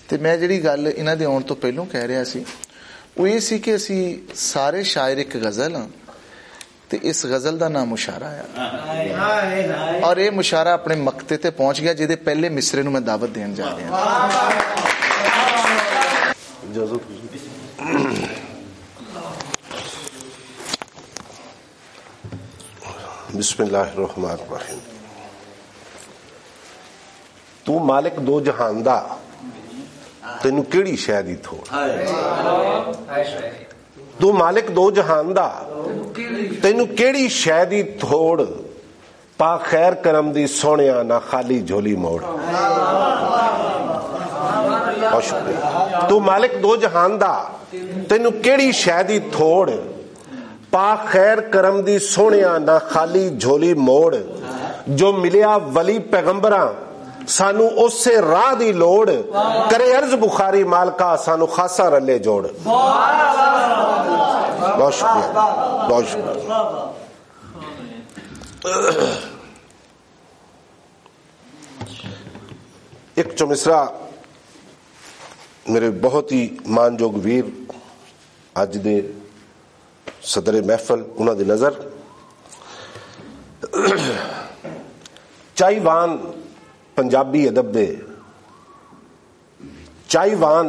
ਤੇ ਮੈਂ ਜਿਹੜੀ ਗੱਲ ਇਹਨਾਂ ਦੇ ਆਉਣ ਤੋਂ ਪਹਿਲਾਂ ਕਹਿ ਰਿਹਾ ਸੀ ਉਹ ਇਹ ਸੀ ਕਿ ਅਸੀਂ ਸਾਰੇ ਸ਼ਾਇਰ ਇੱਕ ਗਜ਼ਲ ਹਾਂ ਤੇ ਇਸ ਗਜ਼ਲ ਦਾ ਨਾਮ ਮੁਸ਼ਾਰਾ ਆ ਔਰ ਇਹ ਮੁਸ਼ਾਰਾ ਆਪਣੇ ਮਕਤੇ ਤੇ ਪਹੁੰਚ ਗਿਆ ਜਿਹਦੇ ਪਹਿਲੇ ਮਿਸਰੇ ਨੂੰ ਮੈਂ ਦਾਵਤ ਦੇਣ ਜਾ ਰਿਹਾ। बिस्मिल्लाहिर्रहमानिर्रहीम। तू मालिक दो जहान दा तेनू केड़ी शै दी थोड़। तू मालिक दो जहान दा तेनू केड़ी शै दी थोड़। पा खैर करम दी सोहणिया ना खाली झोली मोड़। बहुत शुक्रिया। तू मालिक दो जहान दा तेनू केड़ी शै दी थोड़। पा खैर करम दी सोहणिया ना खाली झोली मोड़। जो मिलिया वली पैगंबरा सानू उसे राह दी लोड़। करे अर्ज बुखारी मालका सानू खासा रले जोड़। बहुत शुक्रिया, बहुत शुक्रिया। एक चौमिसरा मेरे बहुत ही मानयोग वीर अज दे सदर महफल उन्हां दी नज़र चाईवान पंजाबी अदब दे चाईवान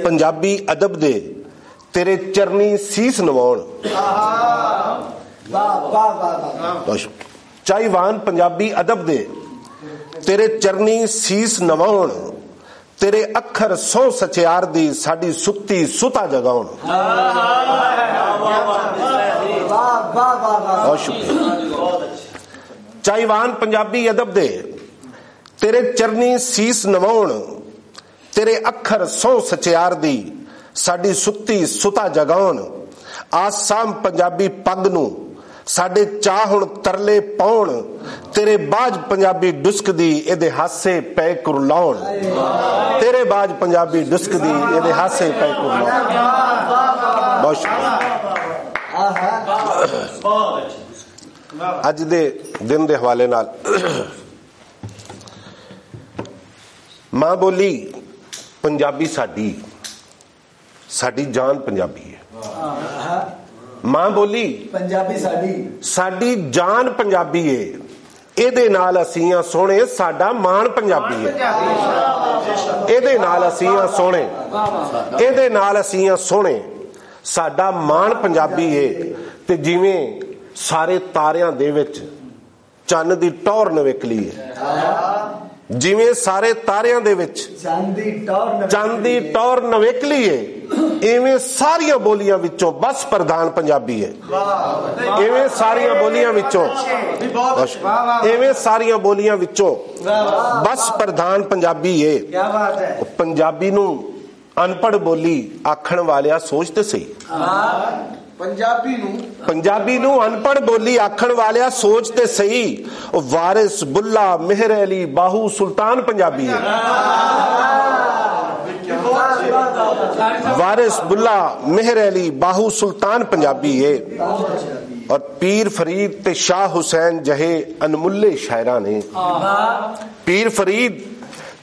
पंजाबी अदब दे तेरे चरनी सीस नवाउण। चाईवान पंजाबी अदब दे तेरे चरनी सीस नवाउण। तेरे अखर सौ सचियार दी साडी सुत्ती सुता जगाउण। बहुत शुक्रिया। चाईवान पंजाबी अदब दे तेरे चरनी सीस नवाउण। तेरे अखर सौ सचियार दी साडी सुत्ती सुता जगाउण। आसाम पंजाबी पग नू साडे चाह हुण तरले पाउण। तेरे बाज पंजाबी डुस्क दी एदे हासे पै कुरलाउण। तेरे बाज पंजाबी डुस्क दी एदे हासे पै कुरलाउण। बहुत शुक्रिया। अज दे दिन दे हवाले नाल मां बोली पंजाबी साडी साडी जान पंजाबी है। मां बोली पंजाबी साडी जान पंजाबी है। ਇਹਦੇ ਨਾਲ ਅਸੀਂ ਆ ਸੋਹਣੇ ਸਾਡਾ ਮਾਣ ਪੰਜਾਬੀ ਹੈ। ਇਹਦੇ ਨਾਲ ਅਸੀਂ ਆ ਸੋਹਣੇ ਇਹਦੇ ਨਾਲ ਅਸੀਂ ਆ ਸੋਹਣੇ ਸਾਡਾ ਮਾਣ ਪੰਜਾਬੀ ਹੈ। ਤੇ ਜਿਵੇਂ ਸਾਰੇ ਤਾਰਿਆਂ ਦੇ ਵਿੱਚ ਚੰਨ ਦੀ ਟੌਰ ਨਵੇਕਲੀ ਹੈ ਜਿਵੇਂ ਸਾਰੇ ਤਾਰਿਆਂ ਦੇ ਵਿੱਚ ਚੰਨ ਦੀ ਟੌਰ ਨਵੇਕਲੀ ਹੈ ਇਵੇਂ ਸਾਰੀਆਂ ਬੋਲੀਆਂ ਵਿੱਚੋਂ ਬਸ ਪ੍ਰਧਾਨ ਪੰਜਾਬੀ ਹੈ। ਇਵੇਂ ਸਾਰੀਆਂ ਬੋਲੀਆਂ ਵਿੱਚੋਂ ਇਵੇਂ ਸਾਰੀਆਂ ਬੋਲੀਆਂ ਵਿੱਚੋਂ ਬਸ ਪ੍ਰਧਾਨ ਪੰਜਾਬੀ ਹੈ। ਪੰਜਾਬੀ ਨੂੰ ਅਨਪੜ੍ਹ ਬੋਲੀ ਆਖਣ ਵਾਲਿਆ ਸੋਚ ਤੇ ਸਹੀ। पंजाबी नू अनपढ़ बोली आखण वालिया सोच ते सही। वारिस बुल्ला मेहर अली बाहू सुल्तान पंजाबी है। वारिस बुल्ला मेहर अली बाहू सुल्तान पंजाबी है। और पीर फरीद ते शाह हुसैन जहे अनमुल्ले शायरा ने पीर फरीद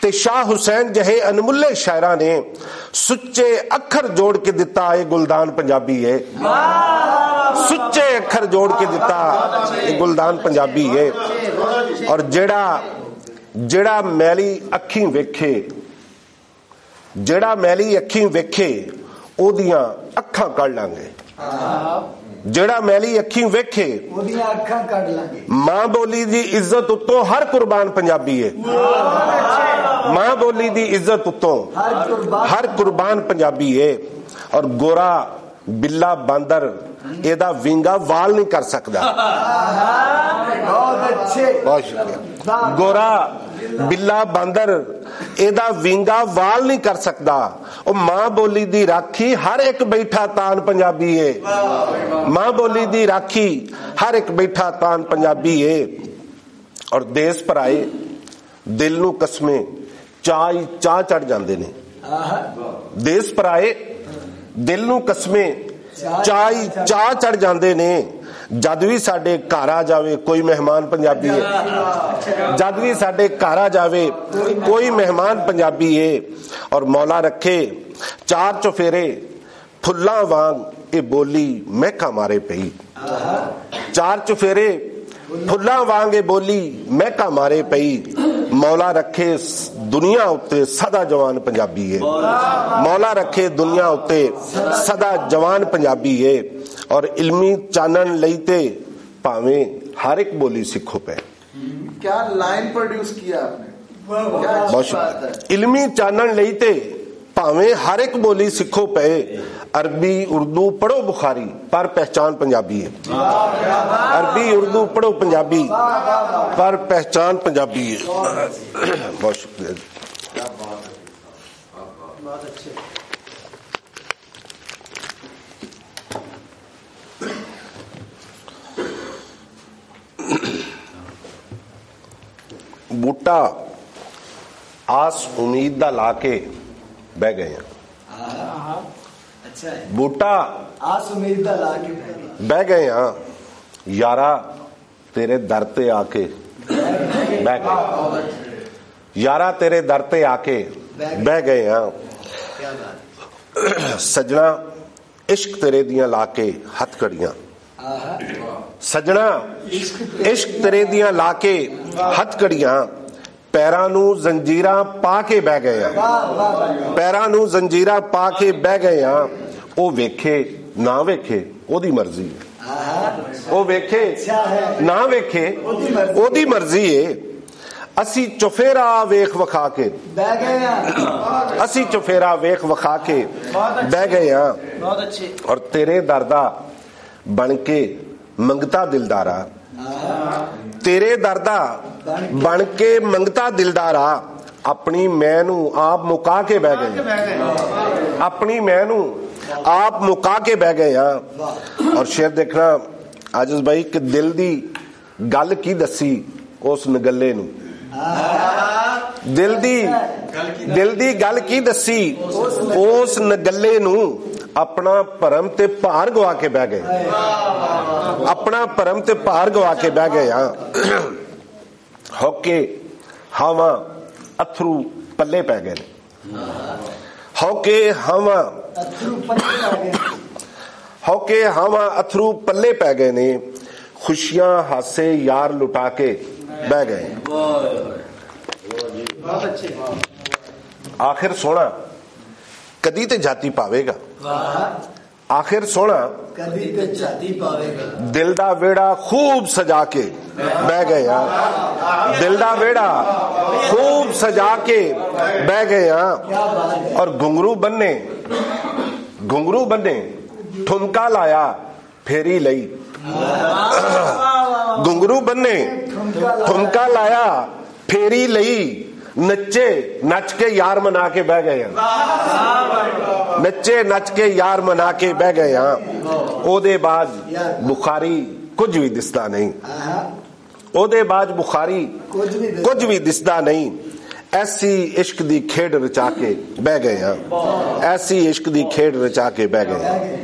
ते शाह हुसैन जहे अनमुल्ले शायरा ने सुच्चे अखर जोड़ के दिता ये गुलदान पंजाबी है। सुच्चे अखर जोड़ के दिता ये गुलदान पंजाबी है। और जेड़ा मैली अखी वेखे जेड़ा मैली अखी वेखे ओदियां अखां कढ़ लांगे। जेड़ा मैली अखी वेखे मां बोली दी इज्जत उत्तों हर कुर्बान पंजाबी है। मां बोली दी इज्जत उत्तों हर कुर्बान पंजाबी है। और गोरा बिल्ला बांदर एदा विंगा वाल नहीं कर सकता। बहुत शुक्रिया। गोरा बिल्ला बांदर एदा विंगा वाल नहीं कर सकता। और मां बोली दी राखी हर एक बैठा तान पंजाबी है। मां बोली दी राखी हर एक बैठा तान पंजाबी है। और देश पर आए दिल नू कसमें चाह चढ़ जाते ने। देश पर आए दिल नू कसमें चाह चढ़ जाते ने। जद भी साडे घर आ जावे कोई मेहमान पंजाबी है, जद भी साडे घर आ जावे कोई मेहमान पंजाबी है। और मौला रखे चार चुफेरे फुल्लां वांग ये बोली महका मारे पई, चार चुफेरे फुल्लां वांग ये बोली महका मारे पई। मौला रखे दुनिया उत्ते सदा जवान पंजाबी है, मौला रखे दुनिया उत्ते सदा जवान पंजाबी है। और इल्मी चानन लईते भावें हर एक बोली सिखो पे। क्या लाइन प्रोड्यूस किया आपने, बहुत शुक्रिया। इल्मी चानन लईते भावें हर एक बोली सिखो पे। अरबी उर्दू पढ़ो बुखारी पर पहचान पंजाबी है, अरबी उर्दू पढ़ो पंजाबी पर पहचान पंजाबी है। बहुत शुक्रिया। बहुत अच्छे। बूटा आस उम्मीद दा ला के बह गए हैं, अच्छा है। बूटा आस उम्मीद दा ला के बह गए हैं यारा तेरे दर ते आके बह गए, यारा तेरे दर ते आके बह गए हैं। सजना इश्क तेरे दियां ला के हथ कड़ियां, सजना इश्क तेरे दियां ला के हथ कड़ियां। पैरां नू जंजीरां पा के बह गए हैं, पैरां नू जंजीरां पा के बह गए हैं। ओ वेखे ना वेखे ओदी मर्जी है, ओ वेखे ना वेखे ओदी मर्जी है। असी चुफेरा वेख वखा के बह गए हैं, असी चुफेरा वेख वखा के बह गए हैं। बहुत अच्छे। और तेरे दरदा बन के मंगता दिलदारा, तेरे दरदा बन के मंगता दिलदारा। अपनी मैं नू आप मुका के बह गए, अपनी मैं नू आप मुका के बह गए हैं। और शेर देखना आजिज भाई कि दिल दी गल की दसी उस नगले नू, दिल दी गल की दसी उस नगले नू। अपना भरम ते भार गवा के बह गए, अपना भरम ते भार गवा के बह गए। होके हवा अथरू पल्ले पै गए, होके हवा होके हवा अथरू पल्ले पै गए ने। खुशियां हासे यार लुटा के बह गए। बहुत अच्छे। आखिर सोना कदी ते जाती पावेगा, आखिर सोना कदी ते जाती पावेगा। दिल दा वेड़ा खूब सजा के बह गए हैं, दिल दा वेड़ा खूब सजा के बह गए हैं। और घुंघरू बन्ने ठुमका लाया फेरी लई, घुंघरू बन्ने ठुमका लाया फेरी लई। नच्चे नच के यार मना के बह गए हैं, नच्चे नच के यार मना के बह गए हैं। ओदे बाद बुखारी कुछ भी दिसदा नहीं, ओदे बाद बुखारी कुछ भी दिसदा नहीं। ऐसी इश्क दी खेड रचा के बह गए हैं, ऐसी इश्क दी खेड रचा के बह गए हैं।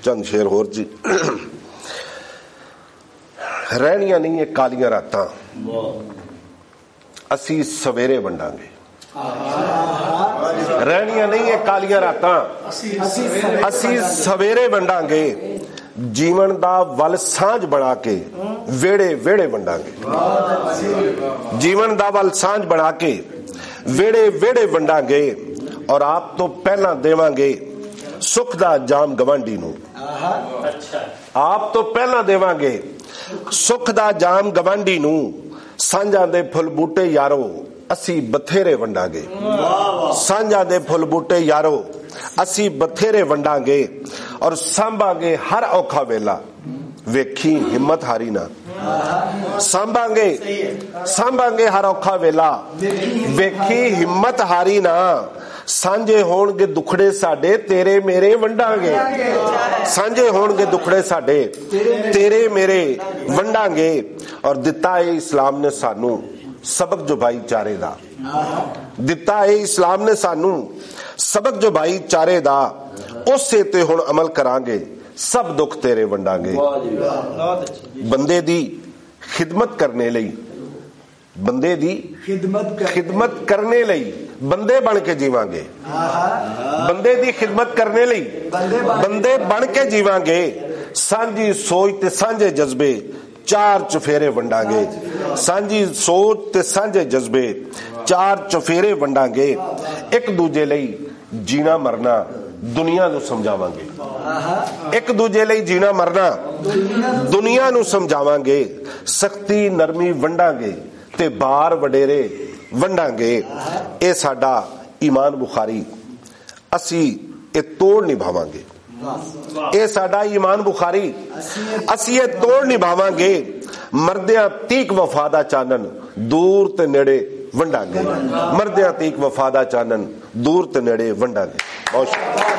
चंद शेर होर जी। रहनियां नहीं है कालियां रातां असी सवेरे वंडांगे, रहनियां नहीं है कालियां रातां असी सवेरे वंडांगे। जीवन दा वल सांझ बना के वेड़े वेड़े वंडांगे, जीवन दा वल सांझ बना के वेड़े वेड़े वंडांगे। और आप तो पहला देवांगे सुख दा जाम गवांडी नू, आप तो पहला देवांगे सुख दा जाम गवांडी नू। सांझां दे फुल बूटे यारो असी बथेरे वंडांगे, सांझां दे फुल बूटे यारो असी बथेरे वंडांगे। और सांभांगे हर औखा वेला वेखी हिम्मत हारी ना, सांभांगे हर औखा वेला वेखी हिम्मत हारी ना। सांझे होणगे दुखड़े साडे तेरे मेरे वंडांगे, सांझे होणगे दुखड़े साडे तेरे मेरे वंडांगे। और दिता है इस्लाम ने सानू सबक जो भाईचारे दा, दिता है इस्लाम ने सानू सबक जो भाईचारे दा। उसे ते हुण अमल करांगे सब दुख तेरे वंडांगे। बंदे दी खिदमत करने लई, बंदे दी खिदमत करने लई बंदे बन के जीवांगे। बंदे दी खिदमत करने लई बंदे बन के जीवांगे। सांझी सोच ते सांझे जज्बे चार चफेरे वंडांगे। सांझी सोच ते सांझे जज्बे चार चफेरे वंडांगे। एक दूजे लई जीना मरना दुनिया नू समझावांगे। एक दूजे लई जीना मरना दुनिया नू समझावांगे। सख्ती नरमी वंडांगे ते बार वडेरे वंडांगे। ये साडा ईमान बुखारी, असी ये तोड़ निभावांगे। ये साडा ईमान बुखारी, असी ये तोड़ निभावांगे। मरदियां तीक वफा दा चानन दूर ते नेड़े वंडांगे। मरदियां तीक वफा दा चानन दूर ते नेड़े वंडांगे। बहुत शुक्रिया।